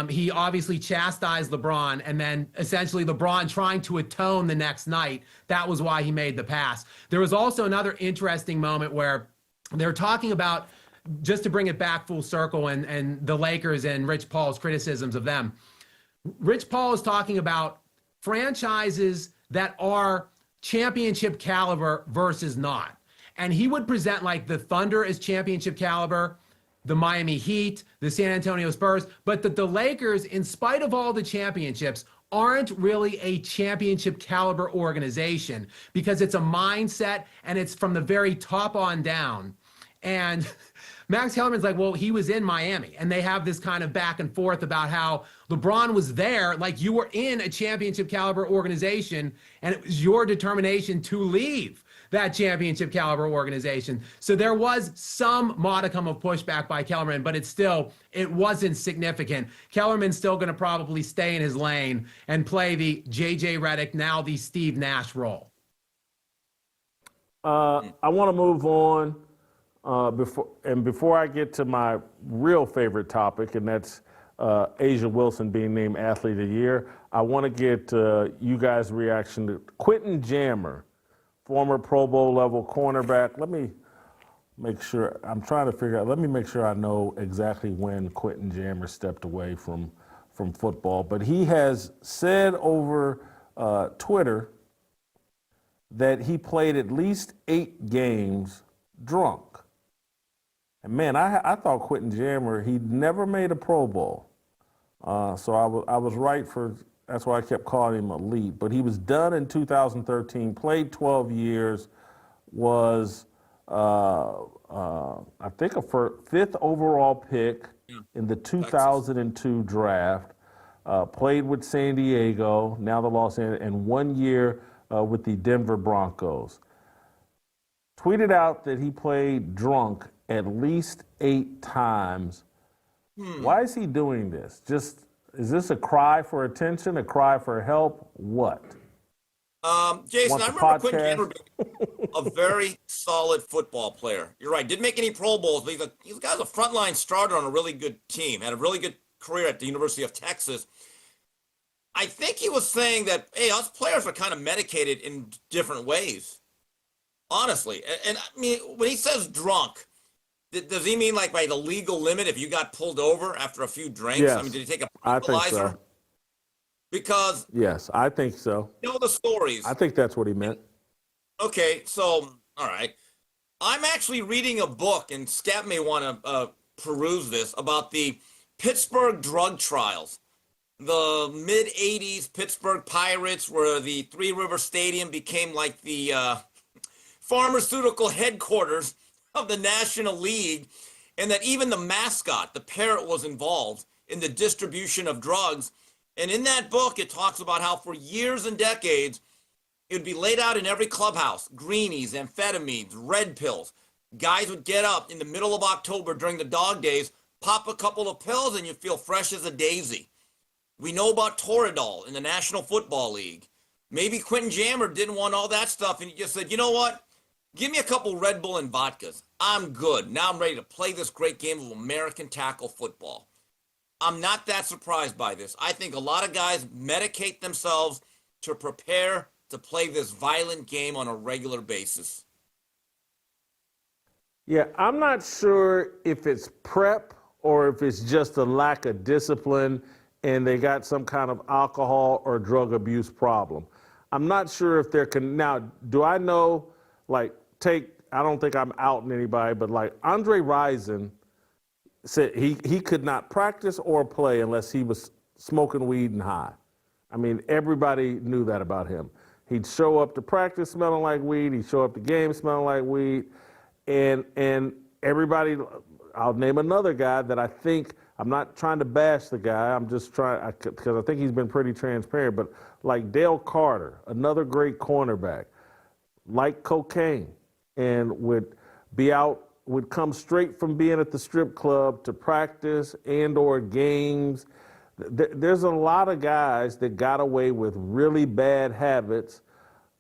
He obviously chastised LeBron, and then essentially LeBron trying to atone the next night. That was why he made the pass. There was also another interesting moment where they're talking about, just to bring it back full circle, and the Lakers and Rich Paul's criticisms of them. Rich Paul is talking about franchises that are championship caliber versus not. And he would present the Thunder as championship caliber, the Miami Heat, the San Antonio Spurs, but that the Lakers, in spite of all the championships, aren't really a championship caliber organization because it's a mindset and it's from the very top on down. And Max Kellerman's like, well, he was in Miami, and they have this kind of back and forth about how LeBron was there, you were in a championship caliber organization, and it was your determination to leave that championship caliber organization. So there was some modicum of pushback by Kellerman, but it wasn't significant. Kellerman's still going to probably stay in his lane and play the JJ Redick, now the Steve Nash role. I want to move on before I get to my real favorite topic, and that's Asia Wilson being named Athlete of the Year. I want to get you guys' reaction to Quentin Jammer, former Pro Bowl level cornerback. Let me make sure, let me make sure I know exactly when Quentin Jammer stepped away from football. But he has said over Twitter that he played at least 8 games drunk. And man, I thought Quentin Jammer, he never made a Pro Bowl. So I was right that's why I kept calling him elite. But he was done in 2013, played 12 years, was, I think, a fifth overall pick in the 2002 draft. Played with San Diego, now the Los Angeles, and 1 year with the Denver Broncos. Tweeted out that he played drunk at least 8 times. Why is he doing this? Is this a cry for attention, a cry for help? What? Jason, Want I the remember Quentin podcast? Jammer being a very solid football player. You're right. Didn't make any Pro Bowls, but he's a frontline starter on a really good team. Had a really good career at the University of Texas. I think he was saying that, hey, us players are kind of medicated in different ways. Honestly. And I mean, when he says drunk, does he mean like by the legal limit if you got pulled over after a few drinks? Yes, I mean, did he take a I think breathalyzer? so. Because Yes, I think so. you know the stories. I think that's what he meant. Okay, so, all right. I'm actually reading a book, and Scap may want to peruse this, about the Pittsburgh drug trials. The mid-'80s Pittsburgh Pirates, where the Three River Stadium became like the pharmaceutical headquarters of the National League, and that even the mascot, the parrot, was involved in the distribution of drugs. And in that book, it talks about how for years and decades, it would be laid out in every clubhouse, greenies, amphetamines, red pills. Guys would get up in the middle of October during the dog days, pop a couple of pills, and you feel fresh as a daisy. We know about Toradol in the National Football League. Maybe Quentin Jammer didn't want all that stuff, and he just said, you know what? Give me a couple Red Bull and vodkas. I'm good. Now I'm ready to play this great game of American tackle football. I'm not that surprised by this. I think a lot of guys medicate themselves to prepare to play this violent game on a regular basis. Yeah, I'm not sure if it's prep or if it's just a lack of discipline and they got some kind of alcohol or drug abuse problem. I'm not sure if now, do I know, like, I don't think I'm outing anybody, but like Andre Rison said he could not practice or play unless he was smoking weed and high. I mean, everybody knew that about him. He'd show up to practice smelling like weed. He'd show up to games smelling like weed. And everybody, I'll name another guy that I think, I'm not trying to bash the guy, I'm just trying, because I think he's been pretty transparent, but like Dale Carter, another great cornerback, like cocaine, and would come straight from being at the strip club to practice and or games. There's a lot of guys that got away with really bad habits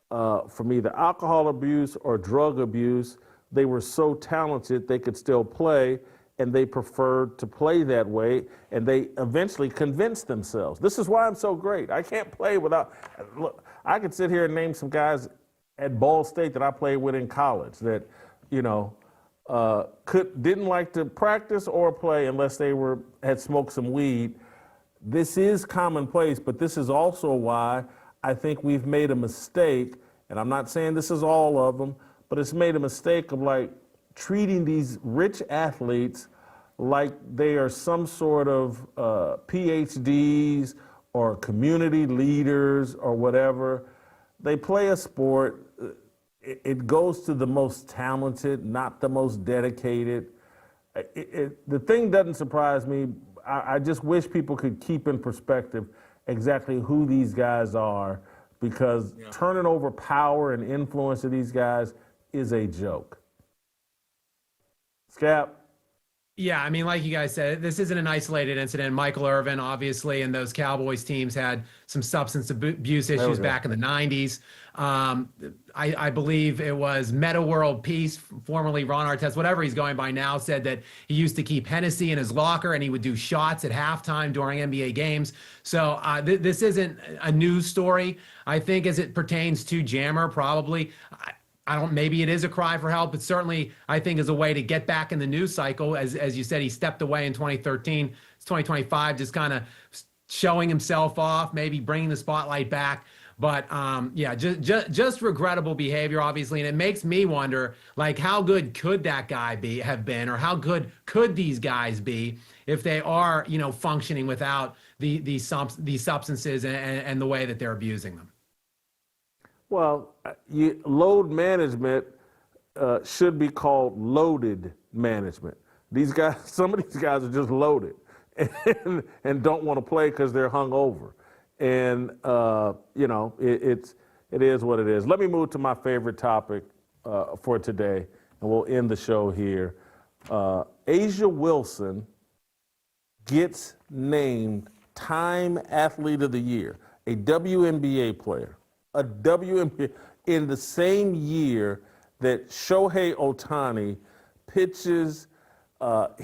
from either alcohol abuse or drug abuse. They were so talented they could still play, and they preferred to play that way, and they eventually convinced themselves. This is why I'm so great. I can't play without, look, I could sit here and name some guys at Ball State that I played with in college that, you know, didn't like to practice or play unless they had smoked some weed. This is commonplace, but this is also why I think we've made a mistake, and I'm not saying this is all of them, but it's made a mistake of like treating these rich athletes like they are some sort of PhDs or community leaders or whatever. They play a sport. It goes to the most talented, not the most dedicated. The thing doesn't surprise me. I just wish people could keep in perspective exactly who these guys are, because turning over power and influence of these guys is a joke. Scap? Yeah, I mean, like you guys said, this isn't an isolated incident. Michael Irvin, obviously, and those Cowboys teams had some substance abuse issues back in the 90s. I believe it was Meta World Peace, formerly Ron Artest, whatever he's going by now, said that he used to keep Hennessy in his locker and he would do shots at halftime during NBA games. So this isn't a news story. I think as it pertains to Jammer, probably, maybe it is a cry for help, but certainly I think is a way to get back in the news cycle. As you said, he stepped away in 2013. It's 2025, just kind of showing himself off, maybe bringing the spotlight back. But yeah, just regrettable behavior, obviously, and it makes me wonder, like, how good could that guy have been, or how good could these guys be if they are, functioning without these substances and the way that they're abusing them. Well, load management should be called loaded management. These guys, some of these guys are just loaded and don't want to play because they're hungover. And it is what it is. Let me move to my favorite topic for today, and we'll end the show here. A'ja Wilson gets named Time Athlete of the Year, a WNBA player, in the same year that Shohei Ohtani pitches, doesn't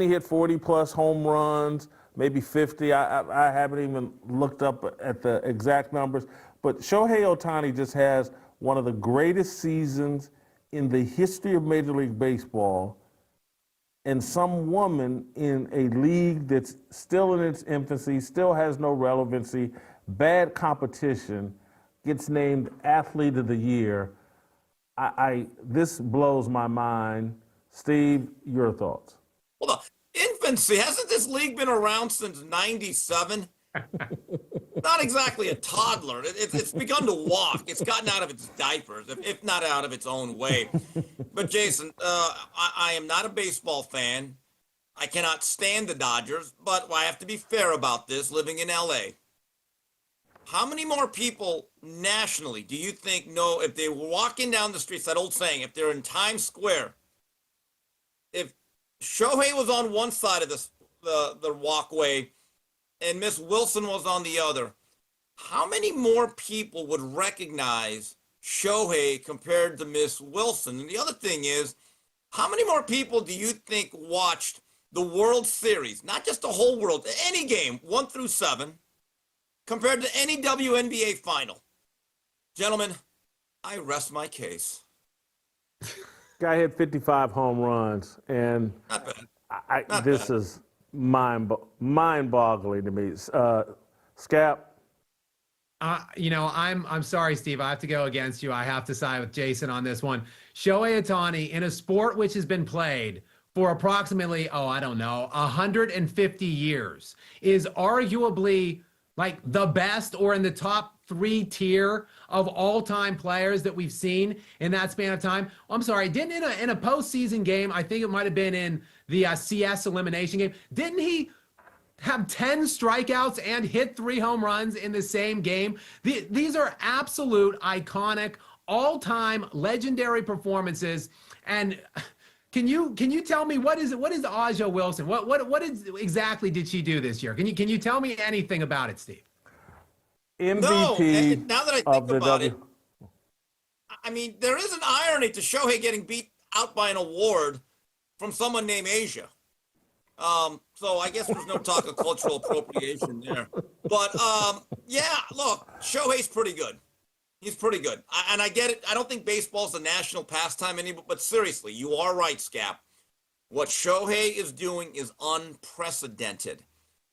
he hit 40-plus home runs, maybe 50? I haven't even looked up at the exact numbers. But Shohei Ohtani just has one of the greatest seasons in the history of Major League Baseball, and some woman in a league that's still in its infancy, still has no relevancy, bad competition, gets named Athlete of the Year. This blows my mind. Steve, your thoughts? Well, the infancy, hasn't this league been around since 97? Not exactly a toddler. It's begun to walk. It's gotten out of its diapers, if not out of its own way. But Jason, I am not a baseball fan. I cannot stand the Dodgers, but I have to be fair about this, living in LA. How many more people nationally do you think know, if they were walking down the streets, that old saying, if they're in Times Square, if Shohei was on one side of the walkway and Miss Wilson was on the other, how many more people would recognize Shohei compared to Miss Wilson? And the other thing is, how many more people do you think watched the World Series, not just the whole world, any game, 1 through 7, compared to any WNBA final? Gentlemen, I rest my case. Guy hit 55 home runs, and this is mind-boggling to me. Skap? I'm sorry, Steve. I have to go against you. I have to side with Jason on this one. Shohei Ohtani, in a sport which has been played for approximately, 150 years, is arguably like the best or in the top 3 tier of all-time players that we've seen in that span of time. I'm sorry, didn't in a postseason game, I think it might have been in the CS elimination game, didn't he have 10 strikeouts and hit 3 home runs in the same game? These are absolute iconic, all-time legendary performances. And can you tell me what is A'ja Wilson? What exactly did she do this year? Can you tell me anything about it, Steve? MVP. No, now that I think about it, I mean, there is an irony to Shohei getting beat out by an award from someone named A'ja. So I guess there's no talk of cultural appropriation there. But yeah, look, Shohei's pretty good. He's pretty good. And I get it. I don't think baseball's a national pastime anymore. But seriously, you are right, Skap. What Shohei is doing is unprecedented.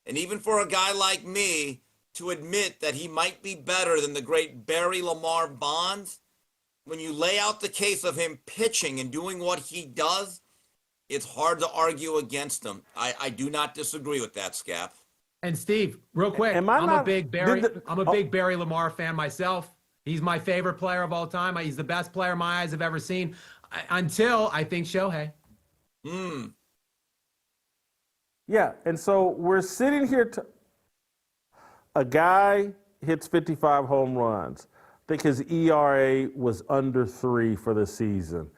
And even for a guy like me to admit that he might be better than the great Barry Lamar Bonds, when you lay out the case of him pitching and doing what he does, it's hard to argue against him. I do not disagree with that, Skap. And Steve, real quick, I'm a big Barry Lamar fan myself. He's my favorite player of all time. He's the best player my eyes have ever seen, until I think Shohei. Yeah, and so we're sitting here. A guy hits 55 home runs. I think his ERA was under 3 for the season.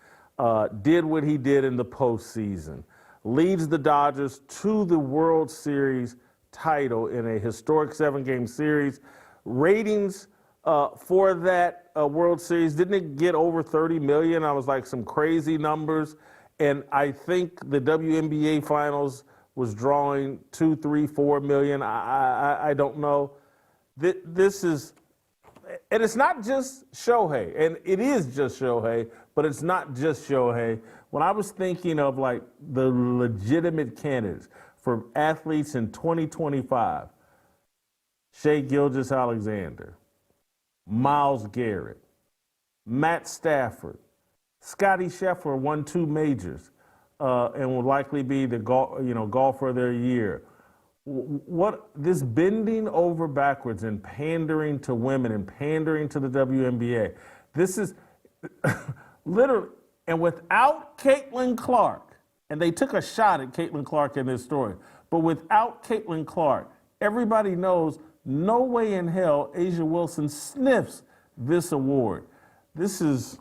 Did what he did in the postseason. Leads the Dodgers to the World Series title in a historic 7-game series. Ratings for that World Series, didn't it get over 30 million? I was like some crazy numbers. And I think the WNBA Finals was drawing 2, 3, 4 million. I don't know. This is, and it's not just Shohei, and it is just Shohei, but it's not just Shohei. When I was thinking of like the legitimate candidates for athletes in 2025, Shai Gilgeous-Alexander, Myles Garrett, Matt Stafford, Scottie Scheffler won 2 majors and will likely be the golfer of their year. What this bending over backwards and pandering to women and pandering to the WNBA, this is literally, and without Caitlin Clark, and they took a shot at Caitlin Clark in this story, but without Caitlin Clark, everybody knows no way in hell A'ja Wilson sniffs this award. This is,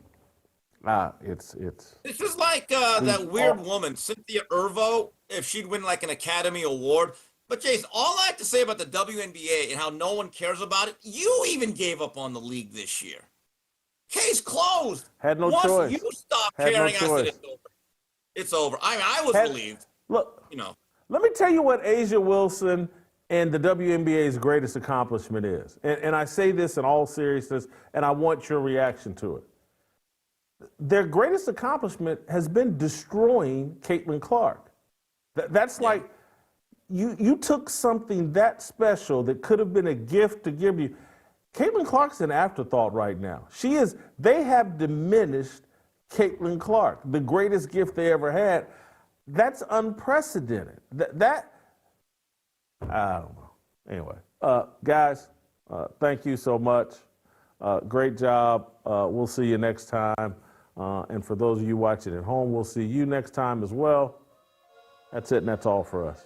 it's. This is like that weird woman, Cynthia Erivo, if she'd win like an Academy Award. But Jason, all I have to say about the WNBA and how no one cares about it, you even gave up on the league this year. Case closed. Had no Once choice. you stopped Had no caring, I said choice. it's over. It's over. I mean, I was relieved. Look, You know, let me tell you what A'ja Wilson and the WNBA's greatest accomplishment is. And I say this in all seriousness, and I want your reaction to it. Their greatest accomplishment has been destroying Caitlin Clark. That's like, you took something that special that could have been a gift to give you. Caitlin Clark's an afterthought right now. They have diminished Caitlin Clark, the greatest gift they ever had. That's unprecedented. I don't know. Anyway, guys, thank you so much. Great job. We'll see you next time. And for those of you watching at home, we'll see you next time as well. That's it, and that's all for us.